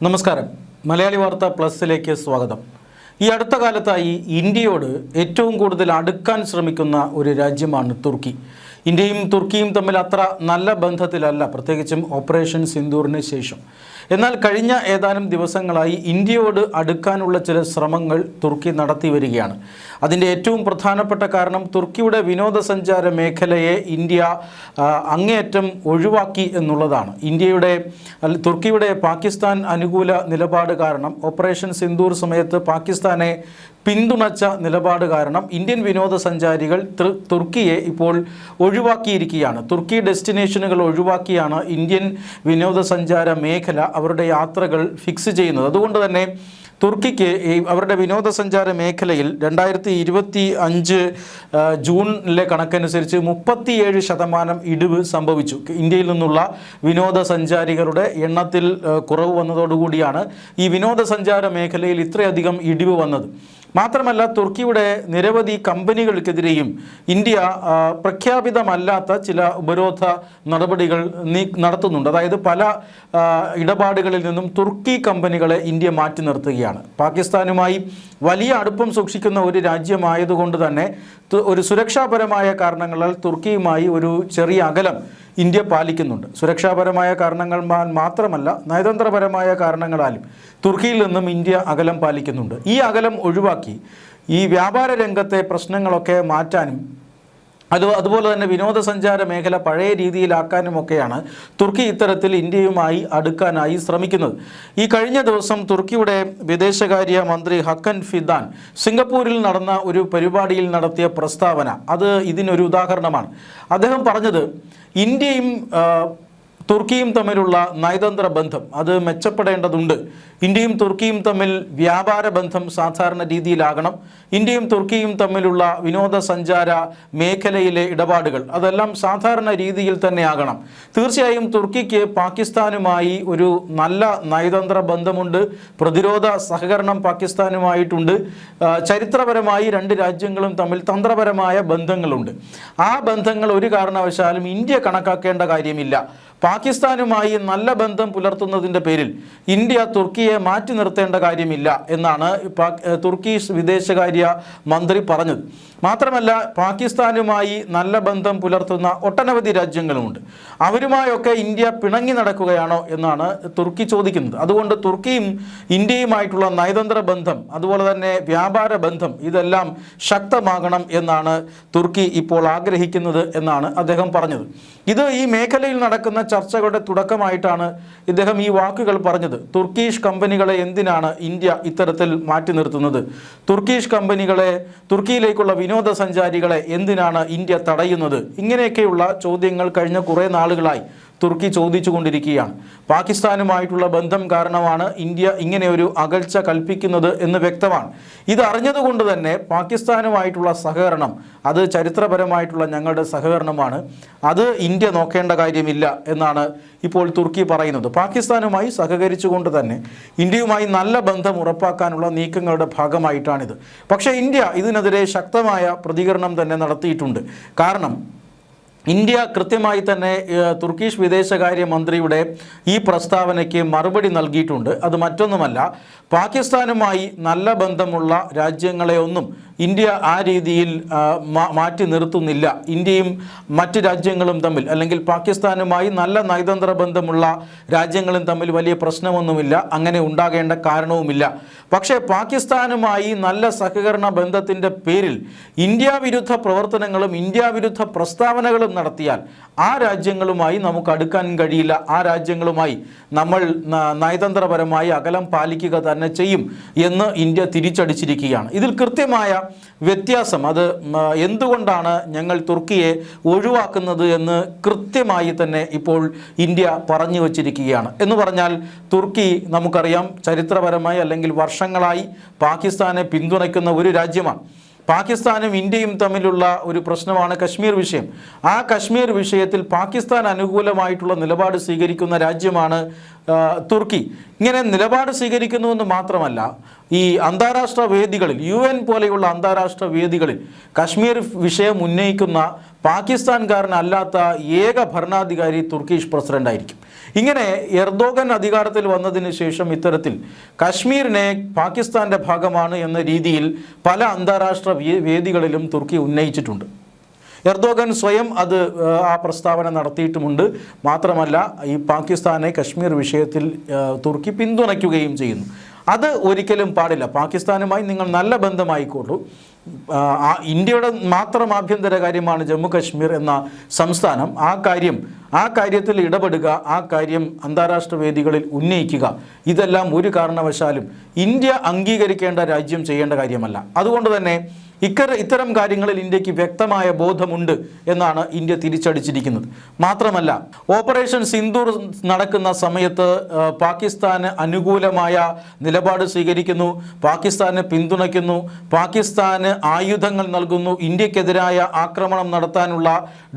നമസ്കാരം. മലയാളി വാർത്ത പ്ലസിലേക്ക് സ്വാഗതം. ഈ അടുത്ത കാലത്തായി ഇന്ത്യയോട് ഏറ്റവും കൂടുതൽ അടുക്കാൻ ശ്രമിക്കുന്ന ഒരു രാജ്യമാണ് തുർക്കി. ഇന്ത്യയും തുർക്കിയും തമ്മിൽ അത്ര നല്ല ബന്ധത്തിലല്ല, പ്രത്യേകിച്ചും ഓപ്പറേഷൻ സിന്ദൂറിന് ശേഷം. എന്നാൽ കഴിഞ്ഞ ഏതാനും ദിവസങ്ങളായി ഇന്ത്യയോട് അടുക്കാനുള്ള ചില ശ്രമങ്ങൾ തുർക്കി നടത്തി വരികയാണ്. അതിൻ്റെ ഏറ്റവും പ്രധാനപ്പെട്ട കാരണം തുർക്കിയുടെ വിനോദസഞ്ചാര മേഖലയെ ഇന്ത്യ അങ്ങേയറ്റം ഒഴിവാക്കി എന്നുള്ളതാണ്. തുർക്കിയുടെ പാകിസ്ഥാൻ അനുകൂല നിലപാട് കാരണം, ഓപ്പറേഷൻ സിന്ദൂർ സമയത്ത് പാകിസ്ഥാനെ പിന്തുണച്ച നിലപാട് കാരണം ഇന്ത്യൻ വിനോദസഞ്ചാരികൾ തുർക്കിയെ ഇപ്പോൾ ഒഴിവാക്കിയിരിക്കുകയാണ്. തുർക്കി ഡെസ്റ്റിനേഷനുകൾ ഒഴിവാക്കിയാണ് ഇന്ത്യൻ വിനോദസഞ്ചാര മേഖല അവരുടെ യാത്രകൾ ഫിക്സ് ചെയ്യുന്നത്. അതുകൊണ്ട് തന്നെ തുർക്കിക്ക് അവരുടെ വിനോദസഞ്ചാര മേഖലയിൽ 2025 ജൂണിലെ കണക്കനുസരിച്ച് 37% ഇടിവ് സംഭവിച്ചു. ഇന്ത്യയിൽ നിന്നുള്ള വിനോദസഞ്ചാരികളുടെ എണ്ണത്തിൽ കുറവ് വന്നതോടുകൂടിയാണ് ഈ വിനോദസഞ്ചാര മേഖലയിൽ ഇത്രയധികം ഇടിവ് വന്നത്. മാത്രമല്ല, തുർക്കിയുടെ നിരവധി കമ്പനികൾക്കെതിരെയും ഇന്ത്യ പ്രഖ്യാപിതമല്ലാത്ത ചില ഉപരോധ നടപടികൾ നടത്തുന്നുണ്ട്. അതായത് പല ഇടപാടുകളിൽ നിന്നും തുർക്കി കമ്പനികളെ ഇന്ത്യ മാറ്റി നിർത്തുകയാണ്. പാകിസ്ഥാനുമായി വലിയ അടുപ്പം സൂക്ഷിക്കുന്ന ഒരു രാജ്യമായതുകൊണ്ട് തന്നെ ഒരു സുരക്ഷാപരമായ കാരണങ്ങളാൽ തുർക്കിയുമായി ഒരു ചെറിയ അകലം ഇന്ത്യ പാലിക്കുന്നുണ്ട്. സുരക്ഷാപരമായ കാരണങ്ങൾ മാത്രമല്ല, നയതന്ത്രപരമായ കാരണങ്ങളാലും തുർക്കിയിൽ നിന്നും ഇന്ത്യ അകലം പാലിക്കുന്നുണ്ട്. ഈ അകലം ഒഴിവാക്കി ഈ വ്യാപാര രംഗത്തെ പ്രശ്നങ്ങളൊക്കെ മാറ്റാനും അതുപോലെ തന്നെ വിനോദസഞ്ചാര മേഖല പഴയ രീതിയിലാക്കാനുമൊക്കെയാണ് തുർക്കി ഇത്തരത്തിൽ ഇന്ത്യയുമായി അടുക്കാനായി ശ്രമിക്കുന്നത്. ഈ കഴിഞ്ഞ ദിവസം തുർക്കിയുടെ വിദേശകാര്യ മന്ത്രി ഹക്കൻ ഫിദാൻ സിംഗപ്പൂരിൽ നടന്ന ഒരു പരിപാടിയിൽ നടത്തിയ പ്രസ്താവന അത് ഇതിനൊരു ഉദാഹരണമാണ്. അദ്ദേഹം പറഞ്ഞത്, ഇന്ത്യയും തുർക്കിയും തമ്മിലുള്ള നയതന്ത്ര ബന്ധം അത് മെച്ചപ്പെടേണ്ടതുണ്ട്. ഇന്ത്യയും തുർക്കിയും തമ്മിൽ വ്യാപാര ബന്ധം സാധാരണ രീതിയിലാകണം. ഇന്ത്യയും തുർക്കിയും തമ്മിലുള്ള വിനോദസഞ്ചാര മേഖലയിലെ ഇടപാടുകൾ അതെല്ലാം സാധാരണ രീതിയിൽ തന്നെ ആകണം. തീർച്ചയായും തുർക്കിക്ക് പാകിസ്ഥാനുമായി ഒരു നല്ല നയതന്ത്ര ബന്ധമുണ്ട്. പ്രതിരോധ സഹകരണം പാകിസ്ഥാനുമായിട്ടുണ്ട്. ചരിത്രപരമായി രണ്ട് രാജ്യങ്ങളും തമ്മിൽ തന്ത്രപരമായ ബന്ധങ്ങളുണ്ട്. ആ ബന്ധങ്ങൾ ഒരു കാരണവശാലും ഇന്ത്യ കണക്കാക്കേണ്ട കാര്യമില്ല. പാകിസ്ഥാനുമായി നല്ല ബന്ധം പുലർത്തുന്നതിൻ്റെ പേരിൽ ഇന്ത്യ തുർക്കിയെ മാറ്റി നിർത്തേണ്ട കാര്യമില്ല എന്നാണ് തുർക്കി വിദേശകാര്യ മന്ത്രി പറഞ്ഞത്. മാത്രമല്ല, പാകിസ്ഥാനുമായി നല്ല ബന്ധം പുലർത്തുന്ന ഒട്ടനവധി രാജ്യങ്ങളുമുണ്ട്. അവരുമായൊക്കെ ഇന്ത്യ പിണങ്ങി നടക്കുകയാണോ എന്നാണ് തുർക്കി ചോദിക്കുന്നത്. അതുകൊണ്ട് തുർക്കിയും ഇന്ത്യയുമായിട്ടുള്ള നയതന്ത്ര ബന്ധം അതുപോലെ തന്നെ വ്യാപാര ബന്ധം ഇതെല്ലാം ശക്തമാകണം എന്നാണ് തുർക്കി ഇപ്പോൾ ആഗ്രഹിക്കുന്നത് എന്നാണ് അദ്ദേഹം പറഞ്ഞത്. ഇത് ഈ മേഖലയിൽ നടക്കുന്ന ചർച്ചകളുടെ തുടക്കമായിട്ടാണ് ഇദ്ദേഹം ഈ വാക്കുകൾ പറഞ്ഞത്. തുർക്കിഷ് കമ്പനികളെ എന്തിനാണ് ഇന്ത്യ ഇത്തരത്തിൽ മാറ്റി നിർത്തുന്നത്? തുർക്കിയിലേക്കുള്ള വിനോദസഞ്ചാരികളെ എന്തിനാണ് ഇന്ത്യ തടയുന്നത്? ഇങ്ങനെയൊക്കെയുള്ള ചോദ്യങ്ങൾ കഴിഞ്ഞ കുറേ നാളുകളായി തുർക്കി ചോദിച്ചുകൊണ്ടിരിക്കുകയാണ്. പാകിസ്ഥാനുമായിട്ടുള്ള ബന്ധം കാരണമാണ് ഇന്ത്യ ഇങ്ങനെ ഒരു അകൽച്ച കൽപ്പിക്കുന്നത് എന്ന് വ്യക്തമാണ്. ഇത് അറിഞ്ഞതുകൊണ്ട് തന്നെ പാകിസ്ഥാനുമായിട്ടുള്ള സഹകരണം അത് ചരിത്രപരമായിട്ടുള്ള ഞങ്ങളുടെ സഹകരണമാണ്, അത് ഇന്ത്യ നോക്കേണ്ട കാര്യമില്ല എന്നാണ് ഇപ്പോൾ തുർക്കി പറയുന്നത്. പാകിസ്ഥാനുമായി സഹകരിച്ചുകൊണ്ട് തന്നെ ഇന്ത്യയുമായി നല്ല ബന്ധം ഉറപ്പാക്കാനുള്ള നീക്കങ്ങളുടെ ഭാഗമായിട്ടാണിത്. പക്ഷേ ഇന്ത്യ ഇതിനെതിരെ ശക്തമായ പ്രതികരണം തന്നെ നടത്തിയിട്ടുണ്ട്. കാരണം ഇന്ത്യ കൃത്യമായി തന്നെ തുർക്കിഷ് വിദേശകാര്യ മന്ത്രിയുടെ ഈ പ്രസ്താവനയ്ക്ക് മറുപടി നൽകിയിട്ടുണ്ട്. അത് മറ്റൊന്നുമല്ല, പാകിസ്ഥാനുമായി നല്ല ബന്ധമുള്ള രാജ്യങ്ങളെ ഒന്നും ഇന്ത്യ ആ രീതിയിൽ മാറ്റി നിർത്തുന്നില്ല. ഇന്ത്യയും മറ്റ് രാജ്യങ്ങളും തമ്മിൽ, അല്ലെങ്കിൽ പാകിസ്ഥാനുമായി നല്ല നയതന്ത്ര ബന്ധമുള്ള രാജ്യങ്ങളും തമ്മിൽ വലിയ പ്രശ്നമൊന്നുമില്ല, അങ്ങനെ ഉണ്ടാകേണ്ട കാരണവുമില്ല. പക്ഷേ പാകിസ്ഥാനുമായി നല്ല സഹകരണ ബന്ധത്തിൻ്റെ പേരിൽ ഇന്ത്യ വിരുദ്ധ പ്രവർത്തനങ്ങളും ഇന്ത്യ വിരുദ്ധ പ്രസ്താവനകളും നടത്തിയാൽ ആ രാജ്യങ്ങളുമായി നമുക്ക് അടുക്കാൻ കഴിയില്ല. ആ രാജ്യങ്ങളുമായി നമ്മൾ നയതന്ത്രപരമായി അകലം പാലിക്കുക തന്നെ ചെയ്യും എന്ന് ഇന്ത്യ തിരിച്ചടിച്ചിരിക്കുകയാണ്. ഇതിൽ കൃത്യമായ വ്യത്യാസം, അത് എന്തുകൊണ്ടാണ് ഞങ്ങൾ തുർക്കിയെ ഒഴിവാക്കുന്നത് എന്ന് കൃത്യമായി തന്നെ ഇപ്പോൾ ഇന്ത്യ പറഞ്ഞു വച്ചിരിക്കുകയാണ്. എന്ന് പറഞ്ഞാൽ തുർക്കി നമുക്കറിയാം ചരിത്രപരമായി അല്ലെങ്കിൽ വർഷങ്ങളായി പാകിസ്ഥാനെ പിന്തുണയ്ക്കുന്ന ഒരു രാജ്യമാണ്. പാകിസ്ഥാനും ഇന്ത്യയും തമ്മിലുള്ള ഒരു പ്രശ്നമാണ് കശ്മീർ വിഷയം. ആ കശ്മീർ വിഷയത്തിൽ പാകിസ്ഥാൻ അനുകൂലമായിട്ടുള്ള നിലപാട് സ്വീകരിക്കുന്ന രാജ്യമാണ് തുർക്കി. ഇങ്ങനെ നിലപാട് സ്വീകരിക്കുന്നുവെന്ന് മാത്രമല്ല, ഈ അന്താരാഷ്ട്ര വേദികളിൽ UN പോലെയുള്ള അന്താരാഷ്ട്ര വേദികളിൽ കശ്മീർ വിഷയം ഉന്നയിക്കുന്ന പാകിസ്ഥാൻകാരനല്ലാത്ത ഏക ഭരണാധികാരി തുർക്കിഷ് പ്രസിഡൻ്റായിരിക്കും. ഇങ്ങനെ എർദോഗൻ അധികാരത്തിൽ വന്നതിന് ശേഷം ഇത്തരത്തിൽ കശ്മീരിനെ പാകിസ്ഥാൻ്റെ ഭാഗമാണ് എന്ന രീതിയിൽ പല അന്താരാഷ്ട്ര വേദികളിലും തുർക്കി ഉന്നയിച്ചിട്ടുണ്ട്. എർദോഗൻ സ്വയം ആ പ്രസ്താവന നടത്തിയിട്ടുമുണ്ട്. മാത്രമല്ല ഈ പാകിസ്ഥാനെ കശ്മീർ വിഷയത്തിൽ തുർക്കി പിന്തുണയ്ക്കുകയും ചെയ്യുന്നു. അത് ഒരിക്കലും പാടില്ല. പാകിസ്ഥാനുമായി നിങ്ങൾ നല്ല ബന്ധമായിക്കോളൂ. ഇന്ത്യയുടെ മാത്രം ആഭ്യന്തര കാര്യമാണ് ജമ്മു കശ്മീർ എന്ന സംസ്ഥാനം. ആ കാര്യത്തിൽ ഇടപെടുക, ആ കാര്യം അന്താരാഷ്ട്ര വേദികളിൽ ഉന്നയിക്കുക, ഇതെല്ലാം ഒരു കാരണവശാലും ഇന്ത്യ അംഗീകരിക്കേണ്ട രാജ്യം ചെയ്യേണ്ട കാര്യമല്ല. അതുകൊണ്ട് തന്നെ ഇത്തരം കാര്യങ്ങളിൽ ഇന്ത്യക്ക് വ്യക്തമായ ബോധമുണ്ട് എന്നാണ് ഇന്ത്യ തിരിച്ചടിച്ചിരിക്കുന്നത്. മാത്രമല്ല, ഓപ്പറേഷൻ സിന്ദൂർ നടക്കുന്ന സമയത്ത് പാകിസ്ഥാന് അനുകൂലമായ നിലപാട് സ്വീകരിക്കുന്നു, പാകിസ്ഥാനെ പിന്തുണയ്ക്കുന്നു, പാകിസ്ഥാന് ആയുധങ്ങൾ നൽകുന്നു. ഇന്ത്യക്കെതിരായ ആക്രമണം നടത്താനുള്ള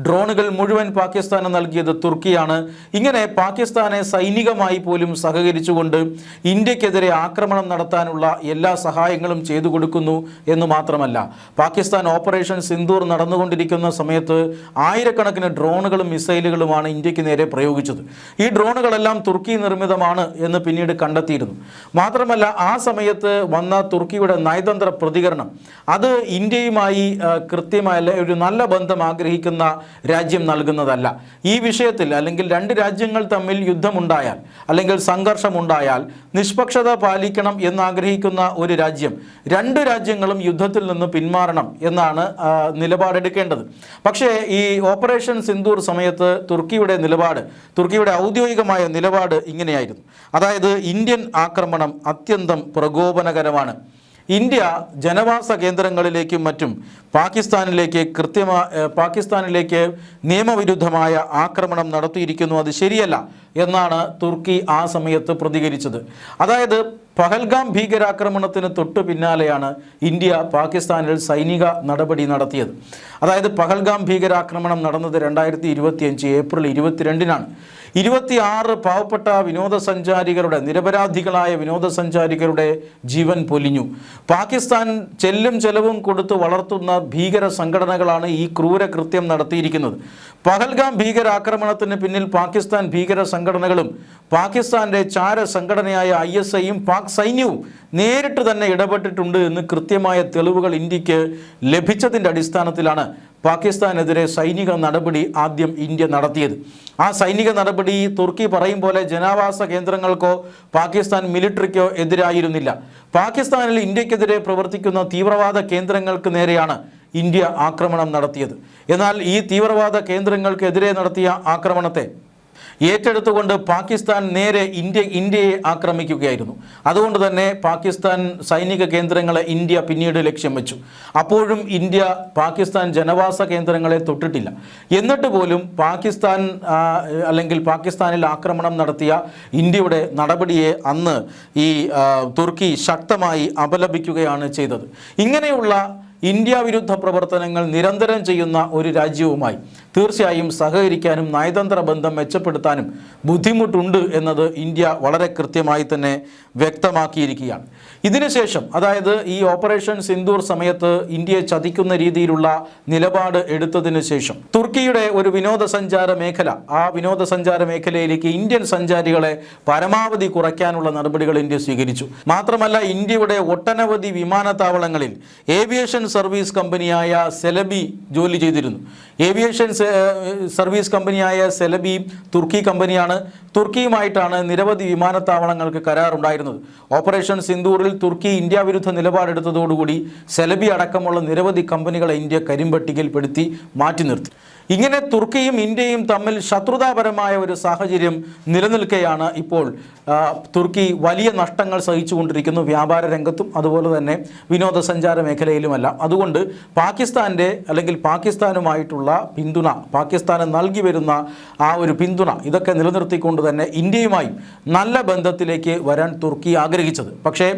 ഡ്രോണുകൾ മുഴുവൻ പാകിസ്ഥാന് നൽകിയത് തുർക്കിയാണ്. ഇങ്ങനെ പാകിസ്ഥാനെ സൈനികമായി പോലും സഹകരിച്ചുകൊണ്ട് ഇന്ത്യക്കെതിരെ ആക്രമണം നടത്താനുള്ള എല്ലാ സഹായങ്ങളും ചെയ്തു കൊടുക്കുന്നു എന്ന് മാത്രമല്ല, പാകിസ്ഥാൻ ഓപ്പറേഷൻ സിന്ദൂർ നടന്നുകൊണ്ടിരിക്കുന്ന സമയത്ത് ആയിരക്കണക്കിന് ഡ്രോണുകളും മിസൈലുകളുമാണ് ഇന്ത്യക്ക് നേരെ പ്രയോഗിച്ചത്. ഈ ഡ്രോണുകളെല്ലാം തുർക്കി നിർമ്മിതമാണ് എന്ന് പിന്നീട് കണ്ടെത്തിയിരുന്നു. മാത്രമല്ല, ആ സമയത്ത് വന്ന തുർക്കിയുടെ നയതന്ത്ര പ്രതികരണം അത് ഇന്ത്യയുമായി കൃത്യമായ ഒരു നല്ല ബന്ധം ആഗ്രഹിക്കുന്ന രാജ്യം നൽകുന്നതല്ല. ഈ വിഷയത്തിൽ അല്ലെങ്കിൽ രണ്ട് രാജ്യങ്ങൾ തമ്മിൽ യുദ്ധമുണ്ടായാൽ അല്ലെങ്കിൽ സംഘർഷമുണ്ടായാൽ നിഷ്പക്ഷത പാലിക്കണം എന്നാഗ്രഹിക്കുന്ന ഒരു രാജ്യം രണ്ട് രാജ്യങ്ങളും യുദ്ധത്തിൽ നിന്ന് പിന്മാറണം എന്നാണ് നിലപാടെടുക്കേണ്ടത്. പക്ഷേ ഈ ഓപ്പറേഷൻ സിന്ദൂർ സമയത്ത് തുർക്കിയുടെ ഔദ്യോഗികമായ നിലപാട് ഇങ്ങനെയായിരുന്നു. അതായത് ഇന്ത്യൻ ആക്രമണം അത്യന്തം പ്രകോപനകരമാണ്. ഇന്ത്യ ജനവാസ കേന്ദ്രങ്ങളിലേക്കും മറ്റും പാകിസ്ഥാനിലേക്ക് നിയമവിരുദ്ധമായ ആക്രമണം നടത്തിയിരിക്കുന്നു, അത് ശരിയല്ല എന്നാണ് തുർക്കി ആ സമയത്ത് പ്രതികരിച്ചത്. അതായത് പഹൽഗാം ഭീകരാക്രമണത്തിന് തൊട്ടു പിന്നാലെയാണ് ഇന്ത്യ പാകിസ്ഥാനിൽ സൈനിക നടപടി നടത്തിയത്. അതായത് പഹൽഗാം ഭീകരാക്രമണം നടന്നത് 2025 ഏപ്രിൽ 22-നാണ്. 26 പാവപ്പെട്ട നിരപരാധികളായ വിനോദസഞ്ചാരികളുടെ ജീവൻ പൊലിഞ്ഞു. പാകിസ്ഥാൻ ചെലവും കൊടുത്ത് വളർത്തുന്ന ഭീകര സംഘടനകളാണ് ഈ ക്രൂരകൃത്യം നടത്തിയിരിക്കുന്നത്. പഹൽഗാം ഭീകരാക്രമണത്തിന് പിന്നിൽ പാകിസ്ഥാൻ ഭീകര സംഘടനകളും പാകിസ്ഥാൻ്റെ ചാര സംഘടനയായ ISIയും പാക് സൈന്യവും നേരിട്ട് തന്നെ ഇടപെട്ടിട്ടുണ്ട് എന്ന് കൃത്യമായ തെളിവുകൾ ഇന്ത്യക്ക് ലഭിച്ചതിൻ്റെ അടിസ്ഥാനത്തിലാണ് പാകിസ്ഥാനെതിരെ സൈനിക നടപടി ആദ്യം ഇന്ത്യ നടത്തിയത്. ആ സൈനിക നടപടി തുർക്കി പറയും പോലെ ജനവാസ കേന്ദ്രങ്ങൾക്കോ പാകിസ്ഥാൻ മിലിറ്ററിക്കോ എതിരായിരുന്നില്ല. പാകിസ്ഥാനിൽ ഇന്ത്യക്കെതിരെ പ്രവർത്തിക്കുന്ന തീവ്രവാദ കേന്ദ്രങ്ങൾക്ക് നേരെയാണ് ഇന്ത്യ ആക്രമണം നടത്തിയത്. എന്നാൽ ഈ തീവ്രവാദ കേന്ദ്രങ്ങൾക്കെതിരെ നടത്തിയ ആക്രമണത്തെ ഏറ്റെടുത്തുകൊണ്ട് പാകിസ്ഥാൻ നേരെ ഇന്ത്യയെ ആക്രമിക്കുകയായിരുന്നു. അതുകൊണ്ട് തന്നെ പാകിസ്ഥാൻ സൈനിക കേന്ദ്രങ്ങളെ ഇന്ത്യ പിന്നീട് ലക്ഷ്യം വെച്ചു. അപ്പോഴും ഇന്ത്യ പാകിസ്ഥാൻ ജനവാസ കേന്ദ്രങ്ങളെ തൊട്ടിട്ടില്ല. എന്നിട്ട് പോലും പാകിസ്ഥാനിൽ ആക്രമണം നടത്തിയ ഇന്ത്യയുടെ നടപടിയെ അന്ന് ഈ തുർക്കി ശക്തമായി അപലപിക്കുകയാണ് ചെയ്തത്. ഇങ്ങനെയുള്ള ഇന്ത്യ വിരുദ്ധ പ്രവർത്തനങ്ങൾ നിരന്തരം ചെയ്യുന്ന ഒരു രാജ്യവുമായി തീർച്ചയായും സഹകരിക്കാനും നയതന്ത്ര ബന്ധം മെച്ചപ്പെടുത്താനും ബുദ്ധിമുട്ടുണ്ട് എന്നത് ഇന്ത്യ വളരെ കൃത്യമായി തന്നെ വ്യക്തമാക്കിയിരിക്കുകയാണ്. ഇതിനുശേഷം, അതായത് ഈ ഓപ്പറേഷൻ സിന്ദൂർ സമയത്ത് ഇന്ത്യയെ ചതിക്കുന്ന രീതിയിലുള്ള നിലപാട് എടുത്തതിന് ശേഷം തുർക്കിയുടെ ഒരു വിനോദസഞ്ചാര മേഖലയിലേക്ക് ഇന്ത്യൻ സഞ്ചാരികളെ പരമാവധി കുറയ്ക്കാനുള്ള നടപടികൾ ഇന്ത്യ സ്വീകരിച്ചു. മാത്രമല്ല, ഇന്ത്യയുടെ ഒട്ടനവധി വിമാനത്താവളങ്ങളിൽ ഏവിയേഷൻ സർവീസ് കമ്പനിയായ സെലബി ജോലി ചെയ്തിരുന്നു. ഏവിയേഷൻ സർവീസ് കമ്പനിയായ സെലബി തുർക്കി കമ്പനിയാണ്. തുർക്കിയുമായിട്ടാണ് നിരവധി വിമാനത്താവളങ്ങൾക്ക് കരാറുണ്ടായിരുന്നത്. ഓപ്പറേഷൻ സിന്ദൂറിൽ തുർക്കി ഇന്ത്യ വിരുദ്ധ നിലപാടെടുത്തതോടുകൂടി സെലബി അടക്കമുള്ള നിരവധി കമ്പനികളെ ഇന്ത്യ കരിമ്പട്ടികയിൽപ്പെടുത്തി മാറ്റി നിർത്തി. ഇങ്ങനെ തുർക്കിയും ഇന്ത്യയും തമ്മിൽ ശത്രുതാപരമായ ഒരു സാഹചര്യം നിലനിൽക്കെയാണ് ഇപ്പോൾ തുർക്കി വലിയ നഷ്ടങ്ങൾ സഹിച്ചുകൊണ്ടിരിക്കുന്നു, വ്യാപാര രംഗത്തും അതുപോലെ തന്നെ വിനോദസഞ്ചാര മേഖലയിലുമെല്ലാം. അതുകൊണ്ട് പാകിസ്ഥാനുമായിട്ടുള്ള പിന്തുണ, പാകിസ്ഥാന് നൽകി വരുന്ന ആ ഒരു പിന്തുണ, ഇതൊക്കെ നിലനിർത്തിക്കൊണ്ട് തന്നെ ഇന്ത്യയുമായി നല്ല ബന്ധത്തിലേക്ക് വരാൻ തുർക്കി ആഗ്രഹിച്ചത്. പക്ഷേ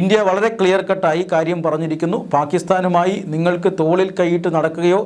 ഇന്ത്യ വളരെ ക്ലിയർ കട്ടായി കാര്യം പറഞ്ഞിരിക്കുന്നു. പാകിസ്ഥാനുമായി നിങ്ങൾക്ക് തോളിൽ കൈയിട്ട് നടക്കുകയോ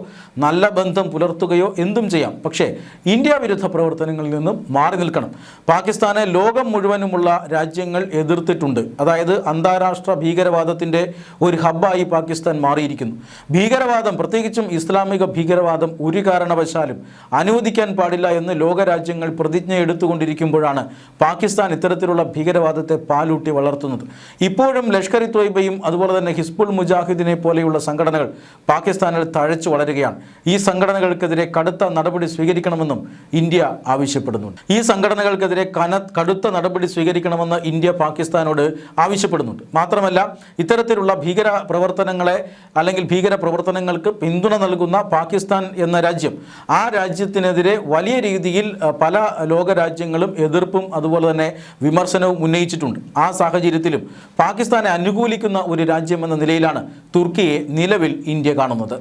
നല്ല ബന്ധം പുലർത്തുകയോ ഉയർത്തുകയോ എന്തും ചെയ്യാം. പക്ഷേ ഇന്ത്യ വിരുദ്ധ പ്രവർത്തനങ്ങളിൽ നിന്നും മാറി നിൽക്കണം. പാകിസ്ഥാനെ ലോകം മുഴുവനുമുള്ള രാജ്യങ്ങൾ എതിർത്തിട്ടുണ്ട്. അതായത് അന്താരാഷ്ട്ര ഭീകരവാദത്തിൻ്റെ ഒരു ഹബ്ബായി പാകിസ്ഥാൻ മാറിയിരിക്കുന്നു. ഭീകരവാദം, പ്രത്യേകിച്ചും ഇസ്ലാമിക ഭീകരവാദം ഒരു കാരണവശാലും അനുവദിക്കാൻ പാടില്ല എന്ന് ലോകരാജ്യങ്ങൾ പ്രതിജ്ഞ എടുത്തുകൊണ്ടിരിക്കുമ്പോഴാണ് പാകിസ്ഥാൻ ഇത്തരത്തിലുള്ള ഭീകരവാദത്തെ പാലൂട്ടി വളർത്തുന്നത്. ഇപ്പോഴും ലഷ്കർ ഇ ത്വയ്ബയും അതുപോലെ തന്നെ ഹിസ്ബുൾ മുജാഹിദിനെ പോലെയുള്ള സംഘടനകൾ പാകിസ്ഥാനിൽ തഴച്ചു വളരുകയാണ്. ഈ സംഘടനകൾക്കെതിരെ കടുത്ത നടപടി സ്വീകരിക്കണമെന്നും ഇന്ത്യ ആവശ്യപ്പെടുന്നുണ്ട്. ഈ സംഘടനകൾക്കെതിരെ കടുത്ത നടപടി സ്വീകരിക്കണമെന്ന് ഇന്ത്യ പാകിസ്ഥാനോട് ആവശ്യപ്പെടുന്നുണ്ട്. മാത്രമല്ല, ഇത്തരത്തിലുള്ള ഭീകര പ്രവർത്തനങ്ങളെ അല്ലെങ്കിൽ ഭീകര പ്രവർത്തനങ്ങൾക്ക് പിന്തുണ നൽകുന്ന പാകിസ്ഥാൻ എന്ന രാജ്യം, ആ രാജ്യത്തിനെതിരെ വലിയ രീതിയിൽ പല ലോകരാജ്യങ്ങളും എതിർപ്പും അതുപോലെ തന്നെ വിമർശനവും ഉന്നയിച്ചിട്ടുണ്ട്. ആ സാഹചര്യത്തിലും പാകിസ്ഥാനെ അനുകൂലിക്കുന്ന ഒരു രാജ്യം എന്ന നിലയിലാണ് തുർക്കിയെ നിലവിൽ ഇന്ത്യ കാണുന്നത്.